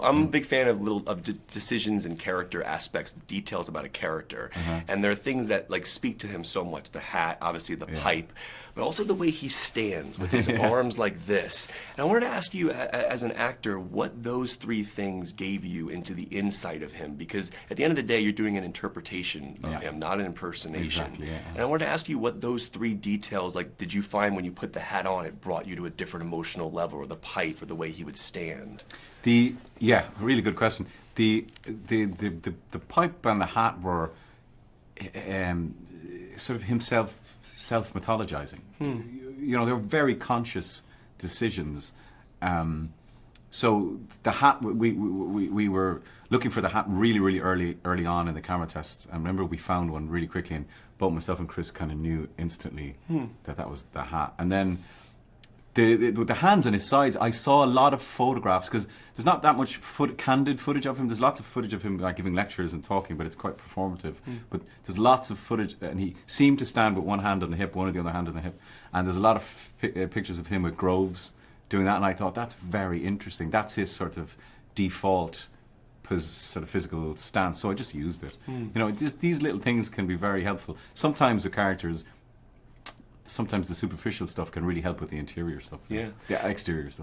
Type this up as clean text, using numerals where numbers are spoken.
I'm a big fan of decisions and character aspects, the details about a character, and there are things that like speak to him so much. The hat, obviously, the pipe, but also the way he stands with his arms like this. And I wanted to ask you, as an actor, what those three things gave you into the insight of him, because at the end of the day, you're doing an interpretation of him, not an impersonation. Exactly, And I wanted to ask you what those three details, like, did you find when you put the hat on, it brought you to a different emotional level, or the pipe, or the way he would stand? Really good question. The pipe and the hat were sort of himself self-mythologizing. You know, they were very conscious decisions. So the hat, we were looking for the hat really early on in the camera tests. I remember we found one really quickly, and both myself and Chris kind of knew instantly that was the hat. And then with the hands on his sides, I saw a lot of photographs, because there's not that much candid footage of him. There's lots of footage of him like giving lectures and talking, but it's quite performative. But there's lots of footage, and he seemed to stand with one hand on the hip, one with the other hand on the hip. And there's a lot of pictures of him with Groves doing that, and I thought that's very interesting. That's his sort of default sort of physical stance, so I just used it. You know, these little things can be very helpful. Sometimes with characters, sometimes the superficial stuff can really help with the interior stuff. Yeah. The exterior stuff.